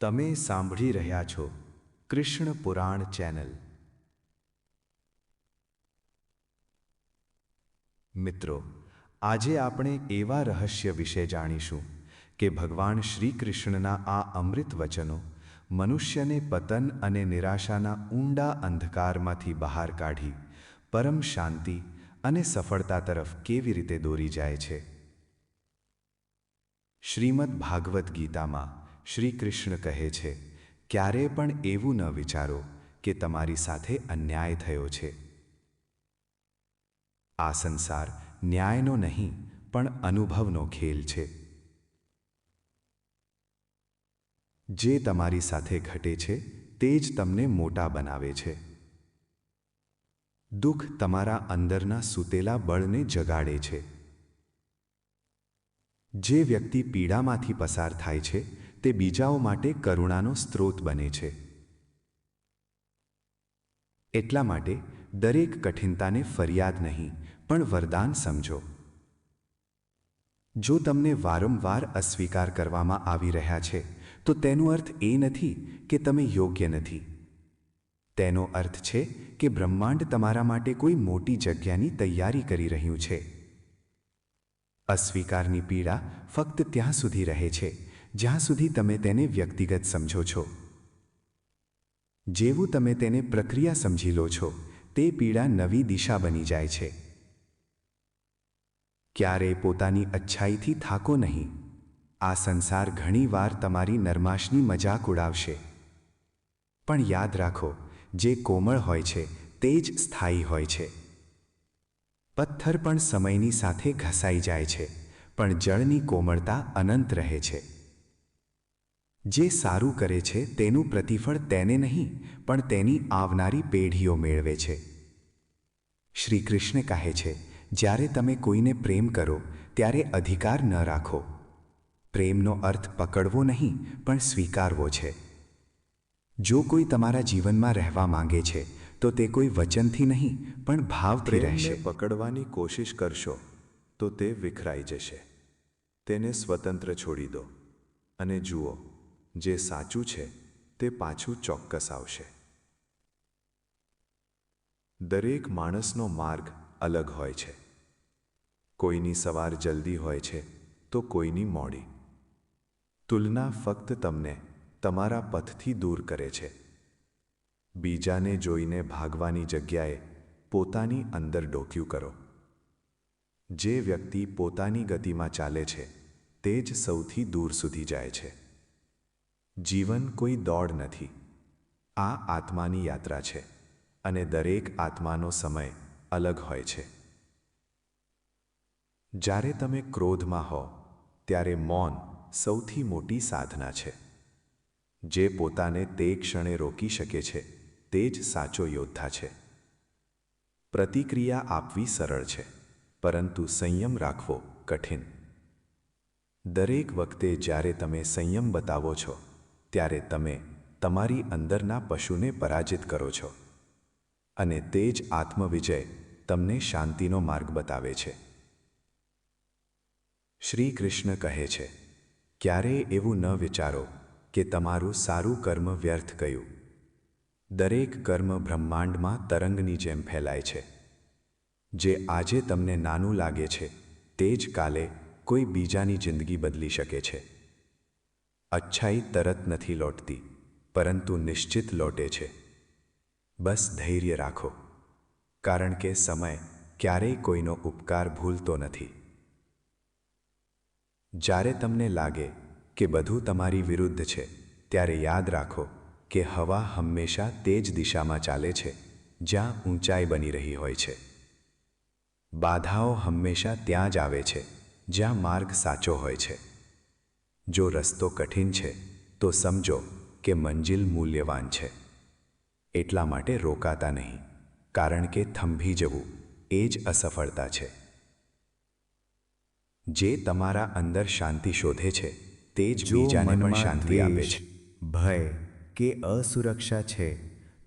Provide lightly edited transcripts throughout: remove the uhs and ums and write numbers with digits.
તમે સાંભળી રહ્યા છો કૃષ્ણ પુરાણ ચેનલ. મિત્રો, આજે આપણે એવા રહસ્ય વિશે જાણીશું કે ભગવાન શ્રી કૃષ્ણના આ અમૃત વચનો મનુષ્યને પતન અને નિરાશાના ઊંડા અંધકારમાંથી બહાર કાઢી પરમ શાંતિ અને સફળતા તરફ કેવી રીતે દોરી જાય છે. શ્રીમદ્ ભાગવત ગીતામાં શ્રી કૃષ્ણ કહે છે, ક્યારેય પણ એવું ન વિચારો કે તમારી સાથે અન્યાય થયો છે. આ સંસાર ન્યાયનો નહીં પણ અનુભવનો ખેલ છે. જે તમારી સાથે ઘટે છે તે જ તમને મોટા બનાવે છે. દુઃખ તમારા અંદરના સૂતેલા બળને જગાડે છે. જે વ્યક્તિ પીડામાંથી પસાર થાય છે તે બીજાઓ માટે કરુણાનો સ્ત્રોત બને છે. એટલા માટે દરેક કઠિનતાને ફરિયાદ નહીં પણ વરદાન સમજો. જો તમને વારંવાર અસ્વીકાર કરવામાં આવી રહ્યા છે તો તેનો અર્થ એ નથી કે તમે યોગ્ય નથી. તેનો અર્થ છે કે બ્રહ્માંડ તમારા માટે કોઈ મોટી જગ્યાની તૈયારી કરી રહ્યું છે. અસ્વીકારની પીડા ફક્ત ત્યાં સુધી રહે છે જ્યાં સુધી તમે તેને વ્યક્તિગત સમજો છો. જેવું તમે તેને પ્રક્રિયા સમજી લો છો તે પીડા નવી દિશા બની જાય છે. ક્યારેય પોતાની અચ્છાઈથી થાકો નહીં. આ સંસાર ઘણીવાર તમારી નરમાશની મજાક ઉડાવશે. પણ યાદ રાખો, જે કોમળ હોય છે તે જ સ્થાયી હોય છે. પથ્થર પણ સમયની સાથે ઘસાઈ જાય છે, પણ જળની કોમળતા અનંત રહે છે. જે સારું કરે છે તેનું પ્રતિફળ તેને નહીં પણ તેની આવનારી પેઢીઓ મેળવે છે. શ્રી કૃષ્ણ કહે છે, જ્યારે તમે કોઈને પ્રેમ કરો ત્યારે અધિકાર ન રાખો. પ્રેમનો અર્થ પકડવો નહીં પણ સ્વીકારવો છે. જો કોઈ તમારા જીવનમાં રહેવા માંગે છે તો તે કોઈ વચનથી નહીં પણ ભાવથી રહેશે. પકડવાની કોશિશ કરશો તો તે વિખરાઈ જશે. તેને સ્વતંત્ર છોડી દો અને જુઓ, જે સાચું છે તે પાછું ચોક્કસ આવશે. દરેક માણસનો માર્ગ અલગ હોય છે. કોઈની સવાર જલ્દી હોય છે તો કોઈની મોડી. તુલના ફક્ત તમને તમારા પથથી દૂર કરે છે. બીજાને જોઈને ભાગવાની જગ્યાએ પોતાની અંદર ડોક્યું કરો. જે વ્યક્તિ પોતાની ગતિમાં ચાલે છે તે જ સૌથી દૂર સુધી જાય છે. જીવન કોઈ દોડ નથી. આ આત્માની યાત્રા છે અને દરેક આત્માનો સમય અલગ હોય છે. જ્યારે તમે ક્રોધમાં હો ત્યારે મૌન સૌથી મોટી સાધના છે. જે પોતાને તે ક્ષણે રોકી શકે છે તે જ સાચો યોદ્ધા છે. પ્રતિક્રિયા આપવી સરળ છે, પરંતુ સંયમ રાખવો કઠિન. દરેક વખતે જ્યારે તમે સંયમ બતાવો છો ત્યારે તમે તમારી અંદરના પશુને પરાજિત કરો છો, અને તે જ આત્મવિજય તમને શાંતિનો માર્ગ બતાવે છે. શ્રી કૃષ્ણ કહે છે, ક્યારેય એવું ન વિચારો કે તમારું સારું કર્મ વ્યર્થ ગયું. દરેક કર્મ બ્રહ્માંડમાં તરંગની જેમ ફેલાય છે. જે આજે તમને નાનું લાગે છે તે જ કાલે કોઈ બીજાની જિંદગી બદલી શકે છે. અચ્છાઈ તરત નથી લોટતી, પરંતુ નિશ્ચિત લોટે છે. બસ ધૈર્ય રાખો, કારણ કે સમય ક્યારેય કોઈનો ઉપકાર ભૂલતો નથી. જ્યારે તમને લાગે કે બધું તમારી વિરુદ્ધ છે ત્યારે યાદ રાખો કે હવા હંમેશા તે જ દિશામાં ચાલે છે જ્યાં ઊંચાઈ બની રહી હોય છે. બાધાઓ હંમેશા ત્યાં જ આવે છે જ્યાં માર્ગ સાચો હોય છે. જો રસ્તો કઠિન છે તો સમજો કે મંજિલ મૂલ્યવાન છે. એટલા માટે રોકાતા નહીં, કારણ કે થંભી જવું એ જ અસફળતા છે. જે તમારા અંદર શાંતિ શોધે છે તે જ બીજાને પણ શાંતિ આપે છે. ભય કે અસુરક્ષા છે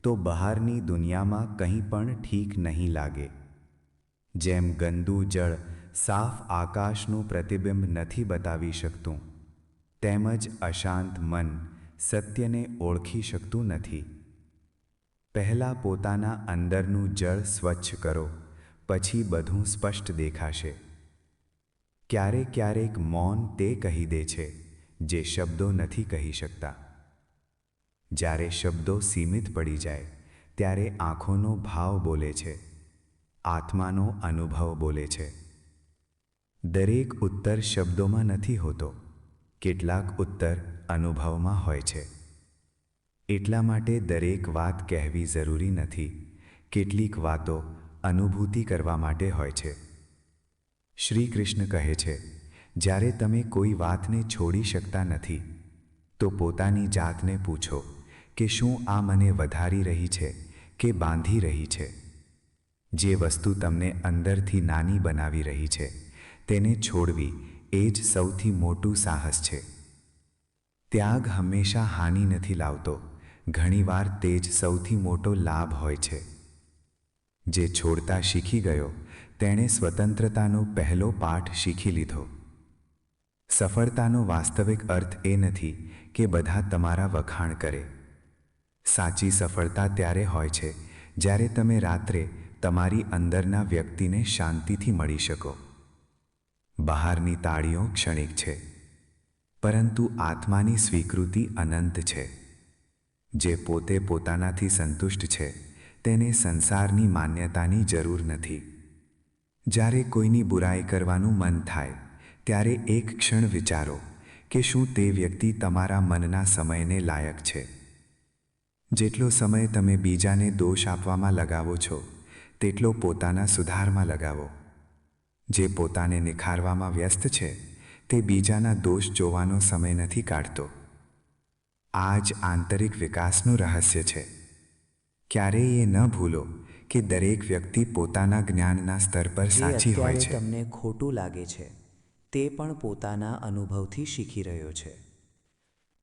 તો બહારની દુનિયામાં કંઈ પણ ઠીક નહીં લાગે. જેમ ગંદુ જળ સાફ આકાશનું પ્રતિબિંબ નથી બતાવી શકતું, તેમજ અશાંત મન સત્યને ઓળખી શકતું નથી. પહેલાં પોતાના અંદરનું જળ સ્વચ્છ કરો, પછી બધું સ્પષ્ટ દેખાશે. ક્યારેક ક્યારેક મૌન તે કહી દે છે જે શબ્દો નથી કહી શકતા. જ્યારે શબ્દો સીમિત પડી જાય ત્યારે આંખોનો ભાવ બોલે છે, આત્માનો અનુભવ બોલે છે. દરેક ઉત્તર શબ્દોમાં નથી હોતો, કેટલાક ઉત્તર અનુભવમાં હોય છે. એટલા માટે દરેક વાત કહેવી જરૂરી નથી, કેટલીક વાતો અનુભૂતિ કરવા માટે હોય છે. શ્રી કૃષ્ણ કહે છે, જ્યારે તમે કોઈ વાતને છોડી શકતા નથી તો પોતાની જાતને પૂછો કે શું આ મને વધારી રહી છે કે બાંધી રહી છે. જે વસ્તુ તમને અંદરથી નાની બનાવી રહી છે તેને છોડવી એ જ સૌથી મોટું સાહસ છે. ત્યાગ હંમેશા હાનિ નથી લાવતો, ઘણીવાર તે જ સૌથી મોટો લાભ હોય છે. જે છોડતા શીખી ગયો તેણે સ્વતંત્રતાનો પહેલો પાઠ શીખી લીધો. સફળતાનો વાસ્તવિક અર્થ એ નથી કે બધા તમારા વખાણ કરે. સાચી સફળતા ત્યારે હોય છે જ્યારે તમે રાત્રે તમારી અંદરના વ્યક્તિને શાંતિથી મળી શકો. બહારની તાળીઓ ક્ષણિક છે, પરંતુ આત્માની સ્વીકૃતિ અનંત છે. જે પોતે પોતાનાથી સંતુષ્ટ છે તેને સંસારની માન્યતાની જરૂર નથી. જ્યારે કોઈની બુરાઈ કરવાનું મન થાય ત્યારે એક ક્ષણ વિચારો કે શું તે વ્યક્તિ તમારા મનના સમયને લાયક છે. જેટલો સમય તમે બીજાને દોષ આપવામાં લગાવો છો તેટલો પોતાના સુધારમાં લગાવો. જે પોતાને નિખારવામાં વ્યસ્ત છે તે બીજાના દોષ જોવાનો સમય નથી કાઢતો. આ જ આંતરિક વિકાસનું રહસ્ય છે. ક્યારેય એ ન ભૂલો કે દરેક વ્યક્તિ પોતાના જ્ઞાનના સ્તર પર સાચી હોય છે. જે અત્યારે તમને ખોટું લાગે છે તે પણ પોતાના અનુભવથી શીખી રહ્યો છે.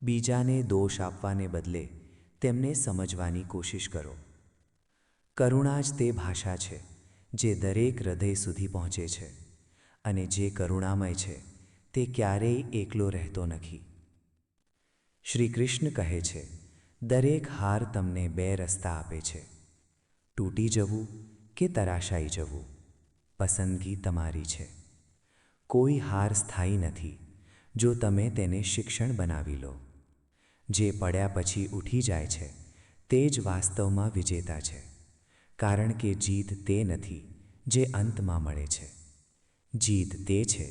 બીજાને દોષ આપવાને બદલે તેમને સમજવાની કોશિશ કરો. કરુણા જ તે ભાષા છે જે દરેક હૃદય સુધી પહોંચે છે, અને જે કરુણામય છે તે ક્યારેય એકલો રહેતો નથી. શ્રી કૃષ્ણ કહે છે, દરેક હાર તમને બે રસ્તા આપે છે, તૂટી જવું કે તરાશાઈ જવું. પસંદગી તમારી છે. કોઈ હાર સ્થાયી નથી જો તમે તેને શિક્ષણ બનાવી લો. જે પડ્યા પછી ઉઠી જાય છે તે જ વાસ્તવમાં વિજેતા છે, કારણ કે જીત તે નથી જે અંતમાં મળે છે. જીત તે છે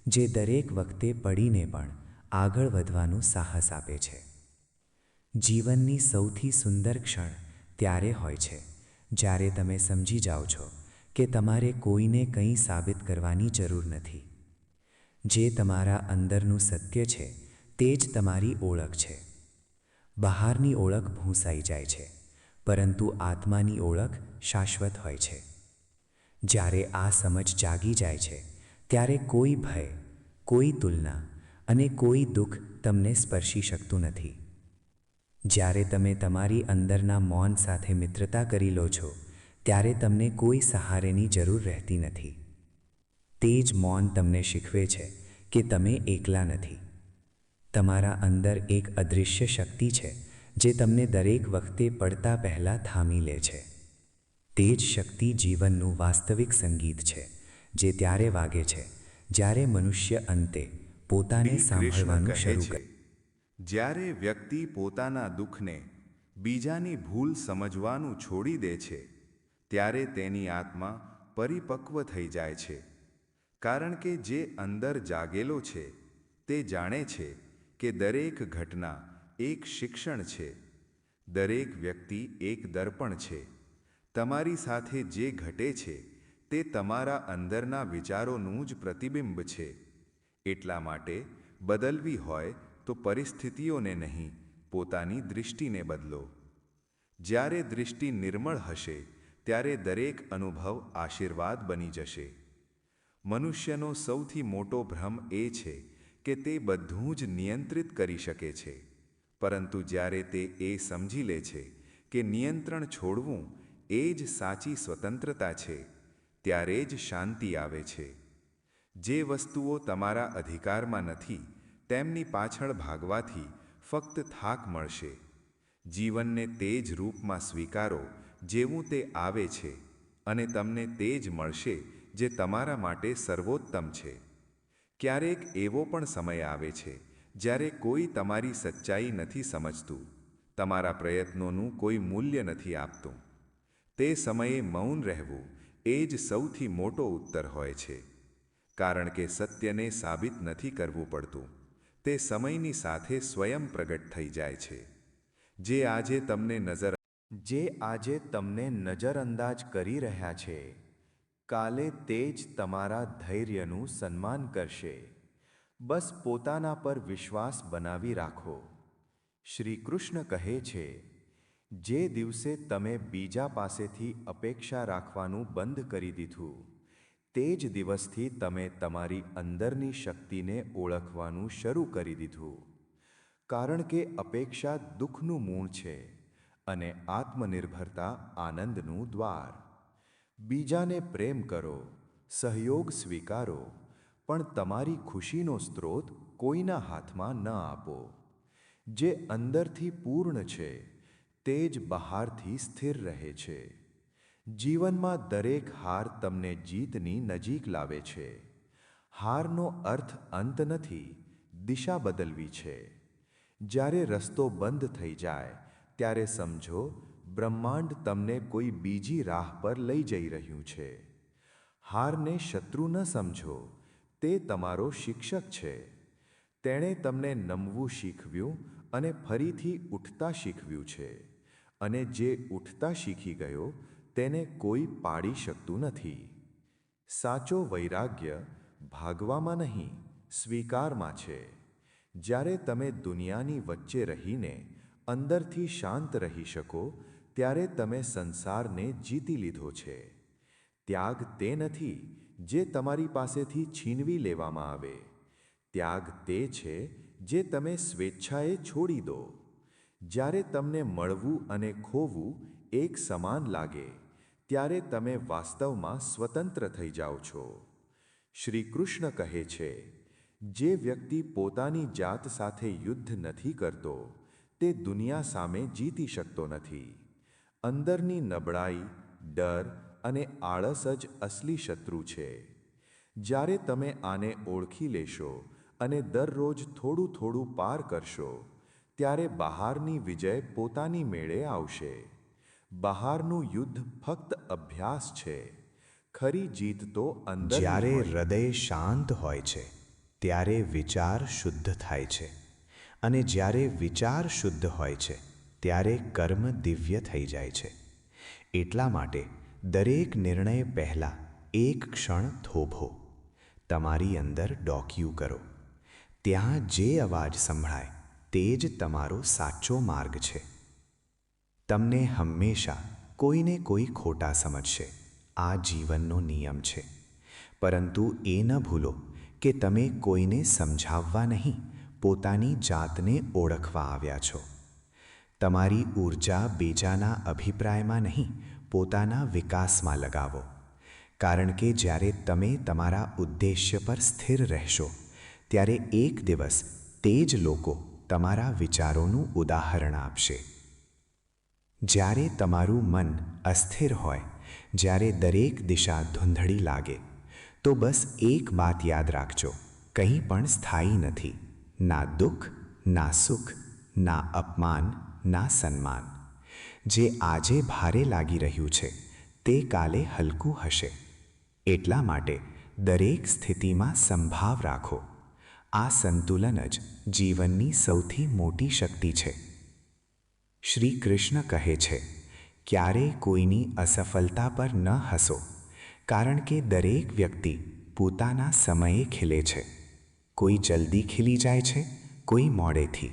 જે દરેક વખતે પડીને પણ આગળ વધવાનું સાહસ આપે છે. જીવનની સૌથી સુંદર ક્ષણ ત્યારે હોય છે જ્યારે તમે સમજી જાઓ છો કે તમારે કોઈને કંઈ સાબિત કરવાની જરૂર નથી. જે તમારા અંદરનું સત્ય છે તે જ તમારી ઓળખ છે. બહારની ઓળખ ભૂંસાઈ જાય છે, પરંતુ આત્માની ઓળખ શાશ્વત હોય છે. જ્યારે આ સમજ જાગી જાય છે ત્યારે કોઈ ભય, કોઈ તુલના અને કોઈ દુઃખ તમને સ્પર્શી શકતું નથી. જ્યારે તમે તમારી અંદરના મૌન સાથે મિત્રતા કરી લો છો ત્યારે તમને કોઈ સહારેની જરૂર રહેતી નથી. તે જ મૌન તમને શીખવે છે કે તમે એકલા નથી. તમારા અંદર એક અદૃશ્ય શક્તિ છે જે તમને દરેક વખતે પડતા પહેલાં થામી લે છે. તે જ શક્તિ જીવનનું વાસ્તવિક સંગીત છે જે ત્યારે વાગે છે જ્યારે મનુષ્ય અંતે પોતાને સાંભળવાનું શરૂ કરે. જ્યારે વ્યક્તિ પોતાના દુઃખને બીજાની ભૂલ સમજવાનું છોડી દે છે ત્યારે તેની આત્મા પરિપક્વ થઈ જાય છે. કારણ કે જે અંદર જાગેલો છે તે જાણે છે કે દરેક ઘટના એક શિક્ષણ છે, દરેક વ્યક્તિ એક દર્પણ છે. તમારી સાથે જે ઘટે છે તે તમારા અંદરના વિચારોનું જ પ્રતિબિંબ છે. એટલા માટે બદલવી હોય તો પરિસ્થિતિઓને નહીં, પોતાની દૃષ્ટિને બદલો. જ્યારે દૃષ્ટિ નિર્મળ હશે ત્યારે દરેક અનુભવ આશીર્વાદ બની જશે. મનુષ્યનો સૌથી મોટો ભ્રમ એ છે કે તે બધું જ નિયંત્રિત કરી શકે છે, પરંતુ જ્યારે તે એ સમજી લે છે કે નિયંત્રણ છોડવું એ જ સાચી સ્વતંત્રતા છે, ત્યારે જ શાંતિ આવે છે. જે વસ્તુઓ તમારા અધિકારમાં નથી તેમની પાછળ ભાગવાથી ફક્ત થાક મળશે. જીવનને તે જ રૂપમાં સ્વીકારો જેવું તે આવે છે, અને તમને તે જ મળશે જે તમારા માટે સર્વોત્તમ છે. ક્યારેક એવો પણ સમય આવે છે જ્યારે કોઈ તમારી સચ્ચાઈ નથી સમજતું, તમારા પ્રયત્નોનું કોઈ મૂલ્ય નથી આપતું. તે સમયે મૌન રહેવું એ જ સૌથી મોટો ઉત્તર હોય છે. કારણ કે સત્યને સાબિત નથી કરવું પડતું, તે સમયની સાથે સ્વયં પ્રગટ થઈ જાય છે. જે આજે તમને નજરઅંદાજ કરી રહ્યા છે, કાલે તે જ તમારા ધૈર્યનું સન્માન કરશે. બસ પોતાના પર વિશ્વાસ બનાવી રાખો. શ્રી કૃષ્ણ કહે છે, જે દિવસે તમે બીજા પાસેથી અપેક્ષા રાખવાનું બંધ કરી દીધું, તે જ દિવસથી તમે તમારી અંદરની શક્તિને ઓળખવાનું શરૂ કરી દીધું. કારણ કે અપેક્ષા દુઃખનું મૂળ છે અને આત્મનિર્ભરતા આનંદનું દ્વાર. બીજાને પ્રેમ કરો, સહયોગ સ્વીકારો, પણ તમારી ખુશીનો સ્ત્રોત કોઈના હાથમાં ન આપો. જે અંદરથી પૂર્ણ છે તે જ બહારથી સ્થિર રહે છે. જીવનમાં દરેક હાર તમને જીતની નજીક લાવે છે. હારનો અર્થ અંત નથી, દિશા બદલવી છે. જ્યારે રસ્તો બંધ થઈ જાય ત્યારે સમજો બ્રહ્માંડ તમને કોઈ બીજી રાહ પર લઈ જઈ રહ્યું છે. હારને શત્રુ ન સમજો, તે તમારો શિક્ષક છે. તેણે તમને નમવું શીખવ્યું અને ફરીથી ઉઠતા શીખવ્યું છે. અને જે ઉઠતા શીખી ગયો તેને કોઈ પાડી શકતું નથી. સાચો વૈરાગ્ય ભાગવામાં નહીં, સ્વીકારમાં છે. જ્યારે તમે દુનિયાની વચ્ચે રહીને અંદરથી શાંત રહી શકો, ત્યારે તમે સંસારને જીતી લીધો છે. ત્યાગ તે નથી જે તમારી પાસેથી છીનવી લેવામાં આવે. ત્યાગ તે છે જે તમે સ્વેચ્છાએ છોડી દો. જ્યારે તમને મળવું અને ખોવું એક સમાન લાગે, ત્યારે તમે વાસ્તવમાં સ્વતંત્ર થઈ જાઓ છો. શ્રી કૃષ્ણ કહે છે, જે વ્યક્તિ પોતાની જાત સાથે યુદ્ધ નથી કરતો, તે દુનિયા સામે જીતી શકતો નથી. અંદરની નબળાઈ, ડર અને આળસ જ અસલી શત્રુ છે. જ્યારે તમે આને ઓળખી લેશો અને દરરોજ થોડું થોડું પાર કરશો, ત્યારે બહારની વિજય પોતાની મેળે આવશે. બહારનું યુદ્ધ ફક્ત અભ્યાસ છે, ખરી જીત તો અંદર. જ્યારે હૃદય શાંત હોય છે ત્યારે વિચાર શુદ્ધ થાય છે, અને જ્યારે વિચાર શુદ્ધ હોય છે ત્યારે કર્મ દિવ્ય થઈ જાય છે. એટલા માટે દરેક નિર્ણય પહેલાં એક ક્ષણ થોભો. તમારી અંદર ડોકિયું કરો. ત્યાં જે અવાજ સંભળાય તે જ તમારો સાચો માર્ગ છે. તમને હંમેશા કોઈને કોઈ ખોટા સમજશે, આ જીવનનો નિયમ છે. પરંતુ એ ન ભૂલો કે તમે કોઈને સમજાવવા નહીં, પોતાની જાતને ઓળખવા આવ્યા છો. તમારી ઊર્જા બીજાના અભિપ્રાયમાં નહીં, પોતાના વિકાસમાં લગાવો. કારણ કે જ્યારે તમે તમારા ઉદ્દેશ્ય પર સ્થિર રહેશો, ત્યારે એક દિવસ તે જ લોકો તમારા વિચારોનું ઉદાહરણ આપશે. જ્યારે તમારું મન અસ્થિર હોય, જ્યારે દરેક દિશા ધૂંધળી લાગે, તો બસ એક વાત યાદ રાખજો, કંઈ પણ સ્થાયી નથી. ના દુઃખ, ના સુખ, ના અપમાન, ના સન્માન. જે આજે ભારે લાગી રહ્યું છે તે કાલે હલકું હશે. એટલા માટે દરેક સ્થિતિમાં સંભાવ રાખો. આ સંતુલન જ જીવનની સૌથી મોટી શક્તિ છે. શ્રી કૃષ્ણ કહે છે, ક્યારેય કોઈની અસફળતા પર ન હસો, કારણ કે દરેક વ્યક્તિ પોતાના સમયે ખીલે છે. કોઈ જલ્દી ખીલી જાય છે, કોઈ મોડેથી,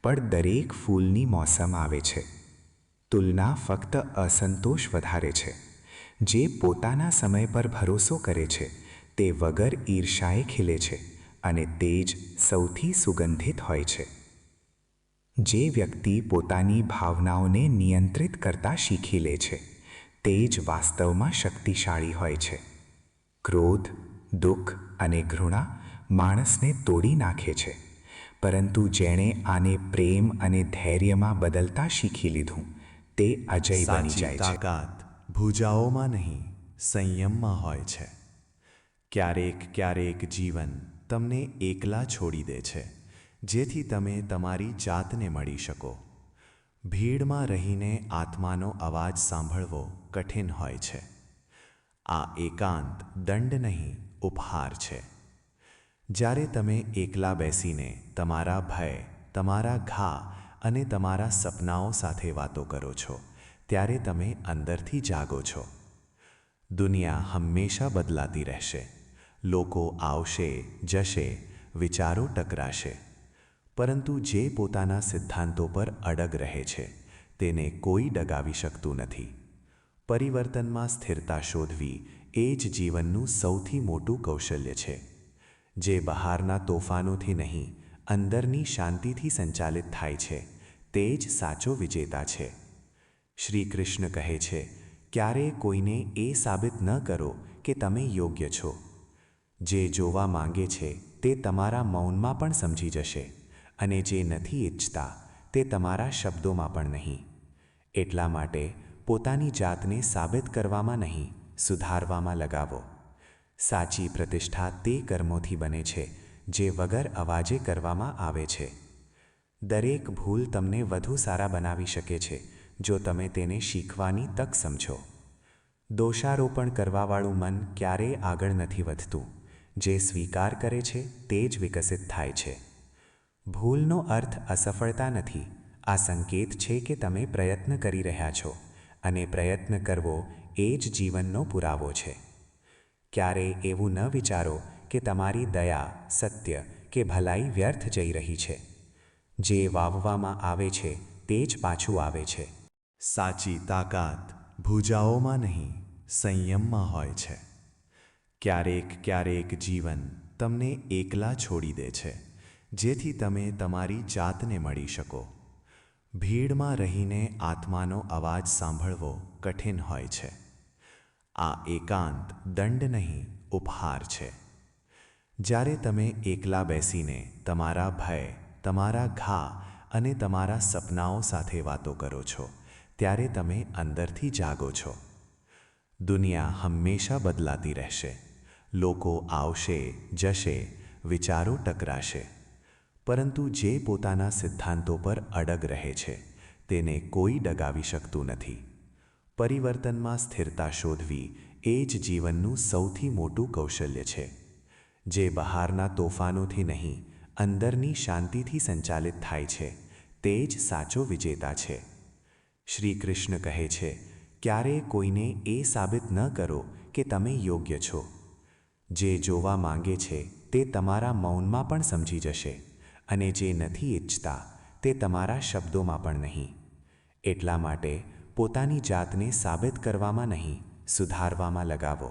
પણ દરેક ફૂલની મોસમ આવે છે. તુલના ફક્ત અસંતોષ વધારે છે. જે પોતાના સમય પર ભરોસો કરે છે તે વગર ઈર્ષાએ ખીલે છે, અને તે જ સૌથી સુગંધિત હોય છે. જે વ્યક્તિ પોતાની ભાવનાઓને નિયંત્રિત કરતા શીખી લે છે તે જ વાસ્તવમાં શક્તિશાળી હોય છે. ક્રોધ, દુઃખ અને ઘૃણા માણસને તોડી નાખે છે, પરંતુ જેણે આને પ્રેમ અને ધૈર્યમાં બદલતા શીખી લીધું તે અજય બની સાચી જાય છે. તાકાત ભૂજાઓમાં નહીં, સંયમમાં હોય છે. ક્યારેક જીવન તમને એકલા છોડી દે છે, જેથી તમે તમારી જાતને મળી શકો. ભીડમાં રહીને આત્માનો અવાજ સાંભળવો કઠિન હોય છે. આ એકાંત દંડ નહીં, ઉપહાર છે. જ્યારે તમે એકલા બેસીને તમારા ભય, તમારા ઘા અને તમારા સપનાઓ સાથે વાતો કરો છો, ત્યારે તમે અંદરથી જાગો છો. દુનિયા હંમેશા બદલાતી રહેશે. લોકો આવશે, જશે, વિચારો ટકરાશે. પરંતુ જે પોતાના સિદ્ધાંતો પર અડગ રહે છે, તેને કોઈ ડગાવી શકતું નથી. પરિવર્તનમાં સ્થિરતા શોધવી એ જ જીવનનું સૌથી મોટું કૌશલ્ય છે. જે બહારના તોફાનોથી નહીં, અંદરની શાંતિથી સંચાલિત થાય છે, તે જ સાચો વિજેતા છે. શ્રી કૃષ્ણ કહે છે, ક્યારેય કોઈને એ સાબિત ન કરો કે તમે યોગ્ય છો. જે જોવા માંગે છે તે તમારા મૌનમાં પણ સમજી જશે, અને જે નથી ઈચ્છતા તે તમારા શબ્દોમાં પણ નહીં. એટલા માટે પોતાની જાતને સાબિત કરવામાં નહીં, સુધારવામાં લગાવો. સાચી પ્રતિષ્ઠા તે કર્મોથી બને છે જે વગર અવાજે કરવામાં આવે છે. દરેક ભૂલ તમને વધુ સારા બનાવી શકે છે જો તમે તેને શીખવાની તક સમજો. દોષારોપણ કરવાવાળું મન ક્યારેય આગળ નથી વધતું. જે સ્વીકાર કરે છે તે જ વિકસિત થાય છે. ભૂલનો અર્થ અસફળતા નથી. આ સંકેત છે કે તમે પ્રયત્ન કરી રહ્યા છો, અને પ્રયત્ન કરવો એ જ જીવનનો પુરાવો છે. ક્યારેય એવું ન વિચારો કે તમારી દયા, સત્ય કે ભલાઈ વ્યર્થ જઈ રહી છે. જે વાવવામાં આવે છે તે જ પાછું આવે છે. સાચી તાકાત ભૂજાઓમાં નહીં, સંયમમાં હોય છે. ક્યારેક જીવન તમને એકલા છોડી દે છે, જેથી તમે તમારી જાતને મળી શકો. ભીડમાં રહીને આત્માનો અવાજ સાંભળવો કઠિન હોય છે. આ એકાંત દંડ નહીં, ઉપહાર છે. જ્યારે તમે એકલા બેસીને તમારા ભય, તમારા ઘા અને તમારા સપનાઓ સાથે વાતો કરો છો, ત્યારે તમે અંદરથી જાગો છો. દુનિયા હંમેશા બદલાતી રહેશે. લોકો આવશે, જશે, વિચારો ટકરાશે. પરંતુ જે પોતાના સિદ્ધાંતો પર અડગ રહે છે, તેને કોઈ ડગાવી શકતું નથી. પરિવર્તનમાં સ્થિરતા શોધવી એ જ જીવનનું સૌથી મોટું કૌશલ્ય છે. જે બહારના તોફાનોથી નહીં, અંદરની શાંતિથી સંચાલિત થાય છે, તે જ સાચો વિજેતા છે. શ્રી કૃષ્ણ કહે છે, ક્યારેય કોઈને એ સાબિત ન કરો કે તમે યોગ્ય છો. જે જોવા માંગે છે તે તમારા મૌનમાં પણ સમજી જશે, અને જે નથી ઈચ્છતા તે તમારા શબ્દોમાં પણ નહીં. એટલા માટે પોતાની જાતને સાબિત કરવામાં નહીં, સુધારવામાં લગાવો.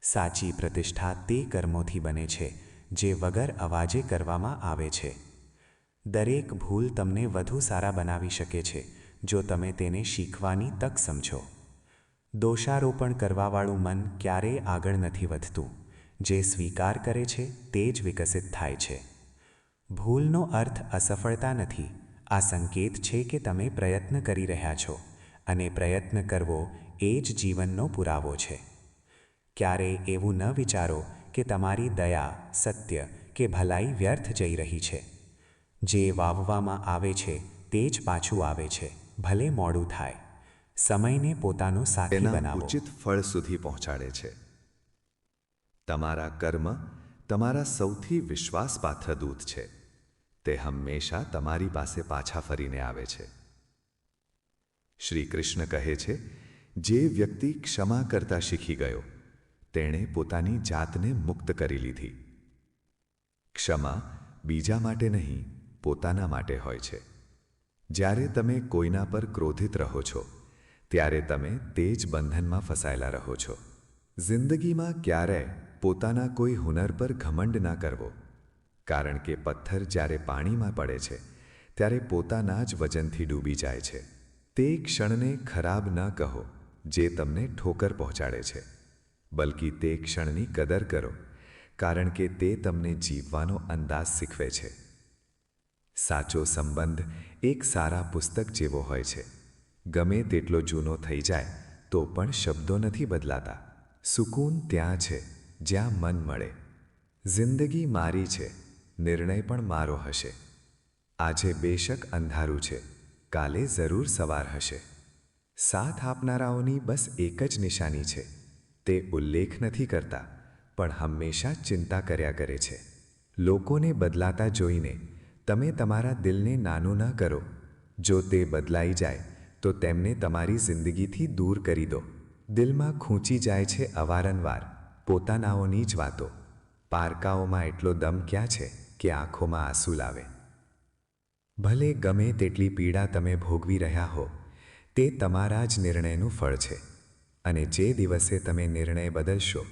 સાચી પ્રતિષ્ઠા તે કર્મોથી બને છે જે વગર અવાજે કરવામાં આવે છે. દરેક ભૂલ તમને વધુ સારા બનાવી શકે છે જો તમે તેને શીખવાની તક સમજો. દોષારોપણ કરવાવાળું મન ક્યારેય આગળ નથી વધતું. જે સ્વીકાર કરે છે તે જ વિકસિત થાય છે. ભૂલનો અર્થ અસફળતા નથી. આ સંકેત છે કે તમે પ્રયત્ન કરી રહ્યા છો, અને પ્રયત્ન કરવો એ જ જીવનનો પુરાવો છે. ક્યારેય એવું ન વિચારો કે તમારી દયા, સત્ય કે ભલાઈ વ્યર્થ જઈ રહી છે. જે વાવવામાં આવે છે તે જ પાછું આવે છે, ભલે મોડું થાય. સમયને પોતાનો સાથી તેના બનાવો. ઉચિત ફળ સુધી પહોંચાડે છે. તમારા કર્મ તમારા સૌથી વિશ્વાસપાત્ર દૂત છે. તે હંમેશા તમારી પાસે પાછા ફરીને આવે છે. શ્રી કૃષ્ણ કહે છે, જે વ્યક્તિ ક્ષમા કરતા શીખી ગયો, તેણે પોતાની જાતને મુક્ત કરી લીધી. ક્ષમા બીજા માટે નહીં, પોતાના માટે હોય છે. જ્યારે તમે કોઈના પર ક્રોધિત રહો છો, ત્યારે તમે તે જ બંધનમાં ફસાયેલા રહો છો. જિંદગીમાં ક્યારેય પોતાના કોઈ હુનર પર ઘમંડ ના કરવો, કારણ કે પથ્થર જ્યારે પાણીમાં પડે છે ત્યારે પોતાના જ વજનથી ડૂબી જાય છે. તે ક્ષણને ખરાબ ન કહો જે તમને ઠોકર પહોંચાડે છે, બલ્કિ તે ક્ષણની કદર કરો, કારણ કે તે તમને જીવવાનો અંદાજ શીખવે છે. સાચો સંબંધ એક સારા પુસ્તક જેવો હોય છે. ગમે તેટલો જૂનો થઈ જાય તો પણ શબ્દો નથી બદલાતા. સુકૂન ત્યાં છે જ્યાં મન મળે. જિંદગી મારી છે, નિર્ણય પણ મારો હશે. આજે બેશક અંધારું છે, કાલે જરૂર સવાર હશે. સાથ આપનારાઓની બસ એક જ નિશાની છે. તે ઉલ્લેખ નથી કરતા, પણ હંમેશા ચિંતા કર્યા કરે છે. લોકોને બદલાતા જોઈને તમે તમારા દિલને નાનું ન કરો. જો તે બદલાઈ જાય તો તેમને તમારી જિંદગીથી દૂર કરી દો. દિલમાં ખૂંચી જાય છે અવારનવાર પોતાનાઓની જ વાતો. પારકાઓમાં એટલો દમ ક્યાં છે કે આંખોમાં આંસુ લાવે. ભલે ગમે તેટલી પીડા તમે ભોગવી રહ્યા હો, તે તમારા જ નિર્ણયનું ફળ છે. અને જે દિવસે તમે નિર્ણય બદલશો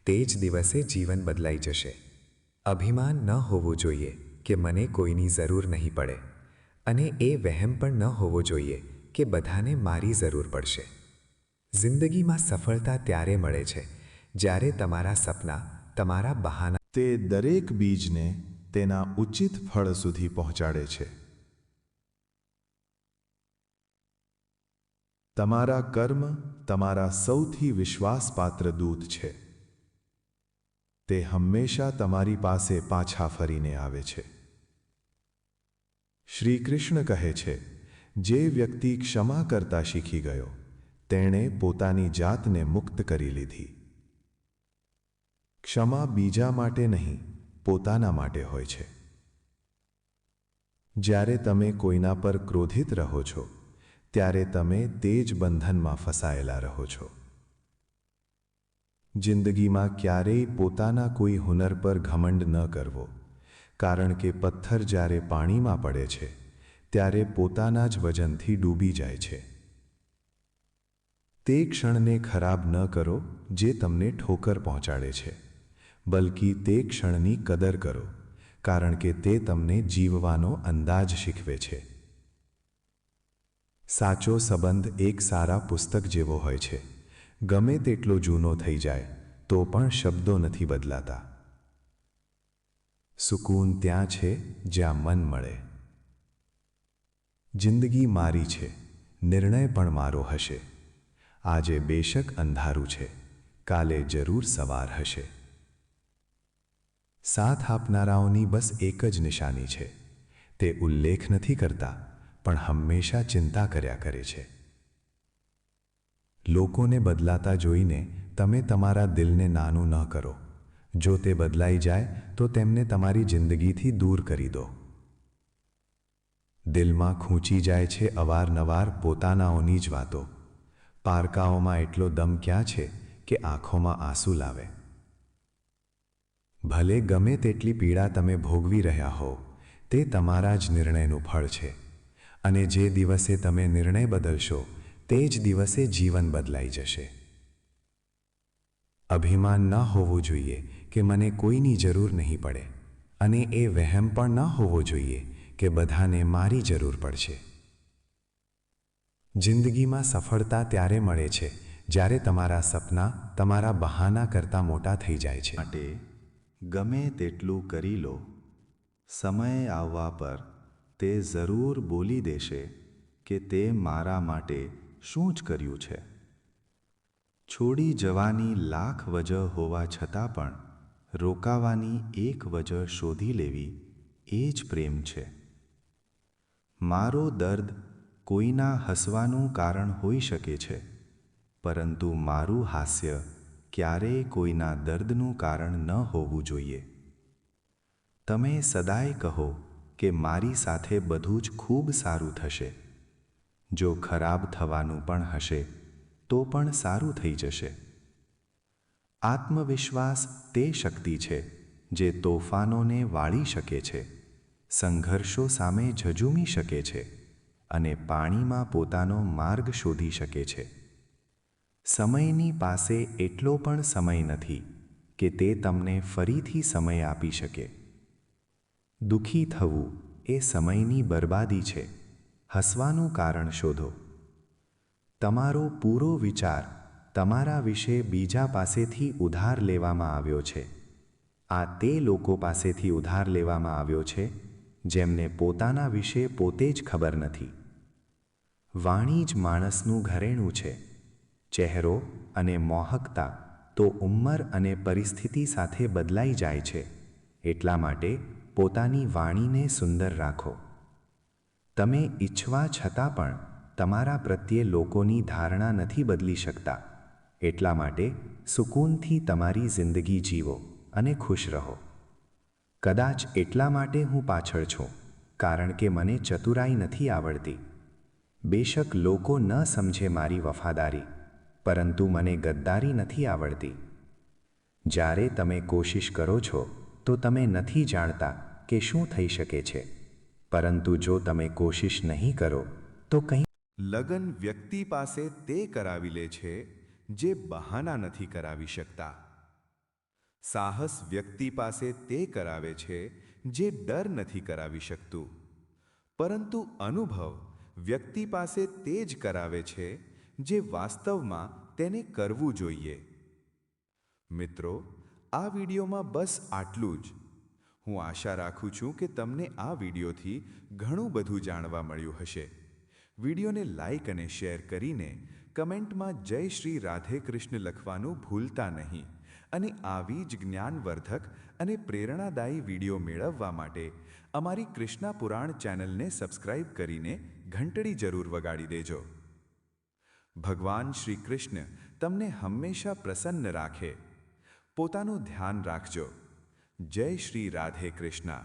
તે જ દિવસે જીવન બદલાઈ જશે. અભિમાન ન હોવું જોઈએ કે મને કોઈની જરૂર નહીં પડે, અને એ વહેમ પણ ન હોવો જોઈએ કે બધાને મારી જરૂર પડશે. જિંદગીમાં સફળતા ત્યારે મળે છે જ્યારે તમારા સપના તમારા બહાના તે દરેક બીજને તેના ઉચિત ફળ સુધી પહોંચાડે છે. તમારા કર્મ તમારા સૌથી વિશ્વાસપાત્ર દૂત છે. તે હંમેશા તમારી પાસે પાછા ફરીને આવે છે. શ્રી કૃષ્ણ કહે છે, જે વ્યક્તિ ક્ષમા કરતા શીખી ગયો તેણે પોતાની જાતને મુક્ત કરી લીધી. ક્ષમા બીજા માટે નહીં, પોતાના માટે હોય છે. જ્યારે તમે કોઈના પર ક્રોધિત રહો છો ત્યારે તમે તે જ બંધનમાં ફસાયેલા રહો છો. જિંદગીમાં ક્યારેય પોતાના કોઈ હુનર પર ઘમંડ ન કરવો, કારણ કે પથ્થર જ્યારે પાણીમાં પડે છે ત્યારે પોતાના જ વજનથી ડૂબી જાય છે. તે ક્ષણને ખરાબ ન કરો જે તમને ઠોકર પહોંચાડે છે, બલ્કિ તે ક્ષણની કદર કરો, કારણ કે તે તમને જીવવાનો અંદાજ શીખવે છે. સાચો સંબંધ એક સારા પુસ્તક જેવો હોય છે. ગમે તેટલો જૂનો થઈ જાય તો પણ શબ્દો નથી બદલાતા. સુકૂન ત્યાં છે જ્યાં મન મળે. જિંદગી મારી છે, નિર્ણય પણ મારો હશે. આજે બેશક અંધારું છે, કાલે જરૂર સવાર હશે. સાથ આપનારાઓની બસ એક જ નિશાની છે. તે ઉલ્લેખ નથી કરતા, પણ હંમેશા ચિંતા કર્યા કરે છે. લોકોને બદલાતા જોઈને તમે તમારા દિલને નાનું ન કરો. જો તે બદલાઈ જાય તો તેમને તમારી જિંદગીથી દૂર કરી દો. દિલમાં ખૂંચી જાય છે અવારનવાર પોતાનાઓની જ વાતો. પારકાઓમાં એટલો દમ ક્યાં છે કે આંખોમાં આંસુ લાવે. ભલે ગમે તેટલી પીડા તમે ભોગવી રહ્યા હો, તે તમારા જ નિર્ણયનું ફળ છે. અને જે દિવસે તમે નિર્ણય બદલશો તે જ દિવસે જીવન બદલાઈ જશે. અભિમાન ન હોવું જોઈએ કે મને કોઈની જરૂર નહીં પડે, અને એ વહેમ પણ ન હોવો જોઈએ કે બધાને મારી જરૂર પડશે. જિંદગીમાં સફળતા ત્યારે મળે છે જ્યારે તમારા સપના તમારા બહાના કરતાં મોટા થઈ જાય છે. માટે ગમે તેટલું કરી લો, સમય આવવા પર તે જરૂર બોલી દેશે કે તે મારા માટે શું જ કર્યું છે. છોડી જવાની લાખ વજહ હોવા છતાં પણ રોકાવાની એક વજહ શોધી લેવી એ જ પ્રેમ છે. મારો દર્દ કોઈના હસવાનું કારણ હોઈ શકે છે, પરંતુ મારું હાસ્ય ક્યારેય કોઈના દર્દનું કારણ ન હોવું જોઈએ. તમે સદાય કહો કે મારી સાથે બધું જ ખૂબ સારું થશે. જો ખરાબ થવાનું પણ હશે તો પણ સારું થઈ જશે. આત્મવિશ્વાસ તે શક્તિ છે જે તોફાનોને વાળી શકે છે, સંઘર્ષો સામે ઝઝૂમી શકે છે, અને પાણીમાં પોતાનો માર્ગ શોધી શકે છે. સમયની પાસે એટલો પણ સમય નથી કે તે તમને ફરીથી સમય આપી શકે. દુઃખી થવું એ સમયની બરબાદી છે. હસવાનું કારણ શોધો. તમારો પૂરો વિચાર તમારા વિશે બીજા પાસેથી ઉધાર લેવામાં આવ્યો છે. આ તે લોકો પાસેથી ઉધાર લેવામાં આવ્યો છે જેમને પોતાના વિશે પોતે જ ખબર નથી. વાણી જ માણસનું ઘરેણું છે. ચહેરો અને મોહકતા તો ઉંમર અને પરિસ્થિતિ સાથે બદલાઈ જાય છે. એટલા માટે પોતાની વાણીને સુંદર રાખો. તમે ઈચ્છવા છતાં પણ તમારા પ્રત્યે લોકોની ધારણા નથી બદલી શકતા. એટલા માટે સુકૂનથી તમારી જિંદગી જીવો અને ખુશ રહો. કદાચ એટલા માટે હું પાછળ છું, કારણ કે મને ચતુરાઈ નથી આવડતી. બેશક લોકો ન સમજે મારી વફાદારી, પરંતુ મને ગદ્દારી નથી આવડતી. જ્યારે તમે કોશિશ કરો છો તો તમે નથી જાણતા કે શું થઈ શકે છે, પરંતુ જો તમે કોશિશ નહીં કરો તો કંઈ. લગન વ્યક્તિ પાસે તે કરાવી લે છે જે બહાના નથી કરાવી શકતા. સાહસ વ્યક્તિ પાસે તે કરાવે છે જે ડર નથી કરાવી શકતું. પરંતુ અનુભવ વ્યક્તિ પાસે તે જ કરાવે છે જે વાસ્તવમાં તેને કરવું જોઈએ. મિત્રો, આ વિડીયોમાં બસ આટલું જ. હું આશા રાખું છું કે તમને આ વિડીયોથી ઘણું બધું જાણવા મળ્યું હશે. વિડીયોને લાઈક અને શેર કરીને કમેન્ટમાં જય શ્રી રાધે કૃષ્ણ લખવાનું ભૂલતા નહીં. અને આવી જ જ્ઞાનવર્ધક અને પ્રેરણાદાયી વિડીયો મેળવવા માટે અમારી કૃષ્ણા પુરાણ ચેનલને સબસ્ક્રાઇબ કરીને ઘંટડી જરૂર વગાડી દેજો. ભગવાન શ્રી કૃષ્ણ તમને હંમેશા પ્રસન્ન રાખે. પોતાનું ધ્યાન રાખજો. જય શ્રી રાધે કૃષ્ણ.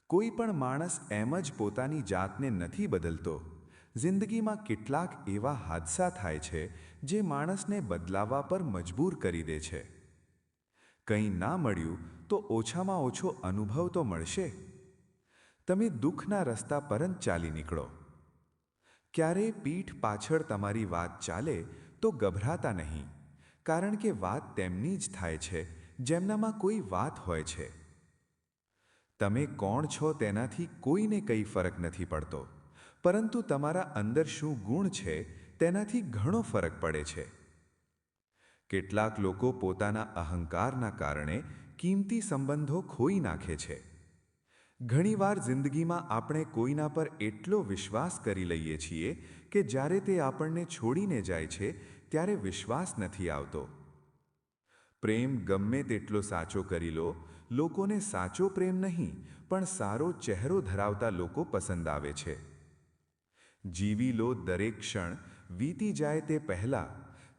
કોઈ પણ માણસ એમ જ પોતાની જાતને નથી બદલતો. જિંદગીમાં કેટલાક એવા હાદસા થાય છે જે માણસને બદલાવા પર મજબૂર કરી દે છે. કંઈ ના મળ્યું તો ઓછામાં ઓછો અનુભવ તો મળશે. તમે દુઃખના રસ્તા પર જ ચાલી નીકળો. ક્યારેય પીઠ પાછળ તમારી વાત ચાલે તો ગભરાતા નહીં, કારણ કે વાત તેમની જ થાય છે જેમનામાં કોઈ વાત હોય છે. તમે કોણ છો તેનાથી કોઈને કંઈ ફરક નથી પડતો, પરંતુ તમારા અંદર શું ગુણ છે તેનાથી ઘણો ફરક પડે છે. કેટલાક લોકો પોતાના અહંકારના કારણે કિંમતી સંબંધો ખોઈ નાખે છે. ઘણીવાર જિંદગીમાં આપણે કોઈના પર એટલો વિશ્વાસ કરી લઈએ છીએ કે જ્યારે તે આપણને છોડીને જાય છે ત્યારે વિશ્વાસ નથી આવતો. પ્રેમ ગમે તેટલો સાચો કરી લો, લોકોને સાચો પ્રેમ નહીં પણ સારો ચહેરો ધરાવતા લોકો પસંદ આવે છે. જીવી લો દરેક ક્ષણ વીતી જાય તે પહેલાં,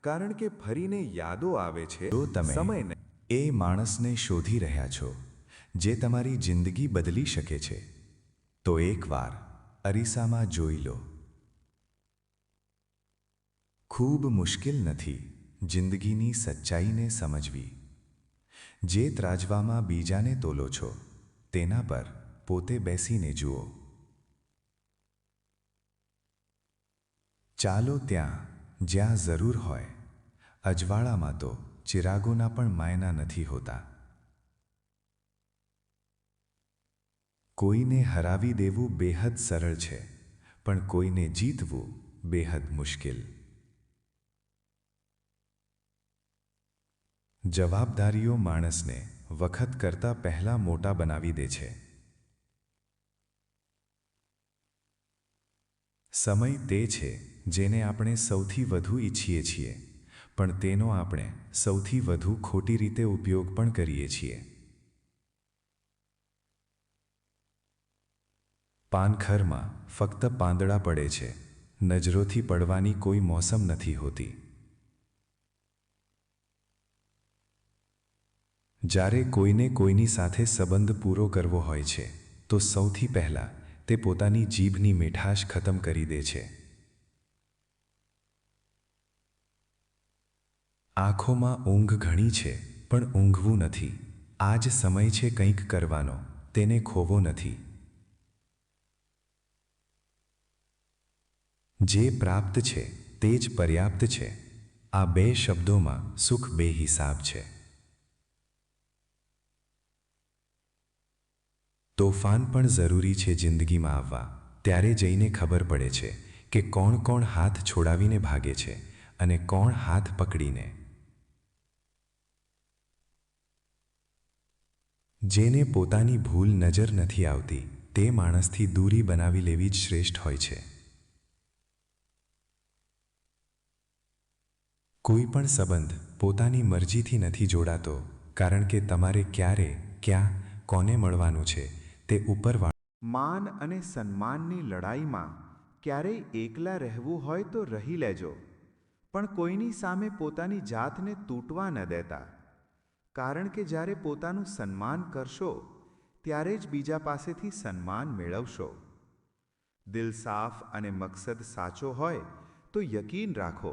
કારણ કે ફરીને યાદો આવે છે. જો તમે સમયને એ માણસને શોધી રહ્યા છો જે તમારી જિંદગી બદલી શકે છે, તો એકવાર અરીસામાં જોઈ લો. ખૂબ મુશ્કેલ નથી જિંદગીની સચ્ચાઈને સમજવી. જે ત્રાજવામાં બીજાને તોલો છો તેના પર પોતે બેસીને જુઓ. ચાલો ત્યાં જ્યાં જરૂર હોય. અજવાળામાં તો ચિરાગોના પણ માયના નથી હોતા. કોઈને હરાવી દેવું બેહદ સરળ છે, પણ કોઈને જીતવું બેહદ મુશ્કેલ. જવાબદારીઓ માણસને વખત કરતાં પહેલાં મોટા બનાવી દે છે. સમય તે છે જેને આપણે સૌથી વધુ ઈચ્છીએ છીએ, પણ તેનો આપણે સૌથી વધુ ખોટી રીતે ઉપયોગ પણ કરીએ છીએ. પાનખરમાં ફક્ત પાંદડા પડે છે, નજરોથી પડવાની કોઈ મોસમ નથી હોતી. જ્યારે કોઈને કોઈની સાથે સંબંધ પૂરો કરવો હોય છે તો સૌથી પહેલાં તે પોતાની જીભની મીઠાશ ખતમ કરી દે છે. આંખોમાં ઊંઘ ઘણી છે પણ ઊંઘવું નથી. આ જ સમય છે કંઈક કરવાનો, તેને ખોવો નથી. જે પ્રાપ્ત છે તે જ પર્યાપ્ત છે. આ બે શબ્દોમાં સુખ બેહિસાબ છે. તોફાન પણ જરૂરી છે જિંદગીમાં આવવા. ત્યારે જઈને ખબર પડે છે કે કોણ કોણ હાથ છોડાવીને ભાગે છે અને કોણ હાથ પકડીને. જેને પોતાની ભૂલ નજર નથી આવતી તે માણસથી દૂરી બનાવી લેવી જ શ્રેષ્ઠ હોય છે. કોઈ પણ સંબંધ પોતાની મરજીથી નથી જોડાતો, કારણ કે તમારે ક્યારે, ક્યાં, કોને મળવાનું છે તે ઉપરવાળા માન અને સન્માનની લડાઈમાં ક્યારેય એકલા રહેવું હોય તો રહી લેજો, પણ કોઈની સામે પોતાની જાતને તૂટવા ન દેતા, કારણ કે જ્યારે પોતાનું સન્માન કરશો ત્યારે જ બીજા પાસેથી સન્માન મેળવશો. દિલ સાફ અને મકસદ સાચો હોય તો યકીન રાખો,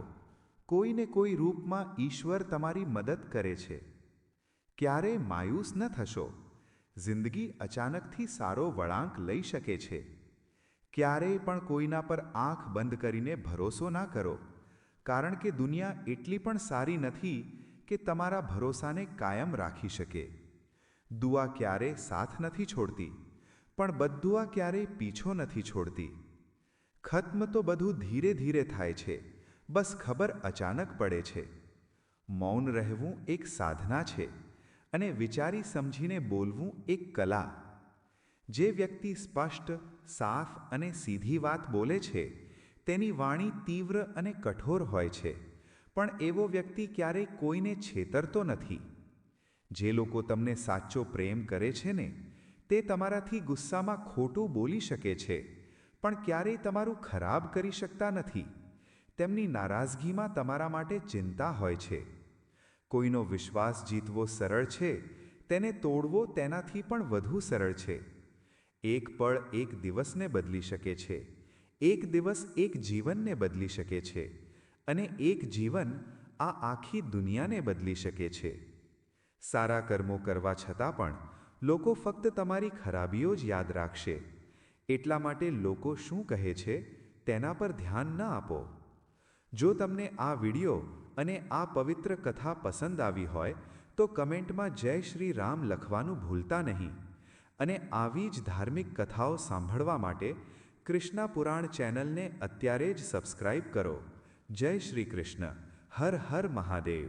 કોઈને કોઈ રૂપમાં ઈશ્વર તમારી મદદ કરે છે. ક્યારેય માયુસ ન થશો. જિંદગી અચાનકથી સારો વળાંક લઈ શકે છે. ક્યારેય પણ કોઈના પર આંખ બંધ કરીને ભરોસો ના કરો, કારણ કે દુનિયા એટલી પણ સારી નથી કે તમારા ભરોસાને કાયમ રાખી શકે. દુઆ ક્યારેય સાથ નથી છોડતી, પણ બદદુઆ ક્યારેય પીછો નથી છોડતી. ખત્મ તો બધું ધીરે ધીરે થાય છે, બસ ખબર અચાનક પડે છે. મૌન રહેવું એક સાધના છે અને વિચારી સમજીને બોલવું એક કલા. જે વ્યક્તિ સ્પષ્ટ, સાફ અને સીધી વાત બોલે છે તેની વાણી તીવ્ર અને કઠોર હોય છે, પણ એવો વ્યક્તિ ક્યારેય કોઈને છેતરતો નથી. જે લોકો તમને સાચો પ્રેમ કરે છે ને, તે તમારાથી ગુસ્સામાં ખોટું બોલી શકે છે, પણ ક્યારેય તમારું ખરાબ કરી શકતા નથી. તેમની નારાજગીમાં તમારા માટે ચિંતા હોય છે. કોઈનો વિશ્વાસ જીતવો સરળ છે, તેને તોડવો તેનાથી પણ વધુ સરળ છે. એક પળ એક દિવસને બદલી શકે છે, એક દિવસ એક જીવનને બદલી શકે છે, અને એક જીવન આ આખી દુનિયાને બદલી શકે છે. સારા કર્મો કરવા છતાં પણ લોકો ફક્ત તમારી ખરાબીઓ જ યાદ રાખશે. એટલા માટે લોકો શું કહે છે તેના પર ધ્યાન ન આપો. જો તમને આ વિડિયો અને આ પવિત્ર કથા પસંદ આવી હોય તો કમેન્ટમાં જય શ્રી રામ લખવાનું ભૂલતા નહીં. અને આવી જ ધાર્મિક કથાઓ સાંભળવા માટે કૃષ્ણા પુરાણ ચેનલને અત્યારે જ સબસ્ક્રાઇબ કરો. જય શ્રી કૃષ્ણ. હર હર મહાદેવ.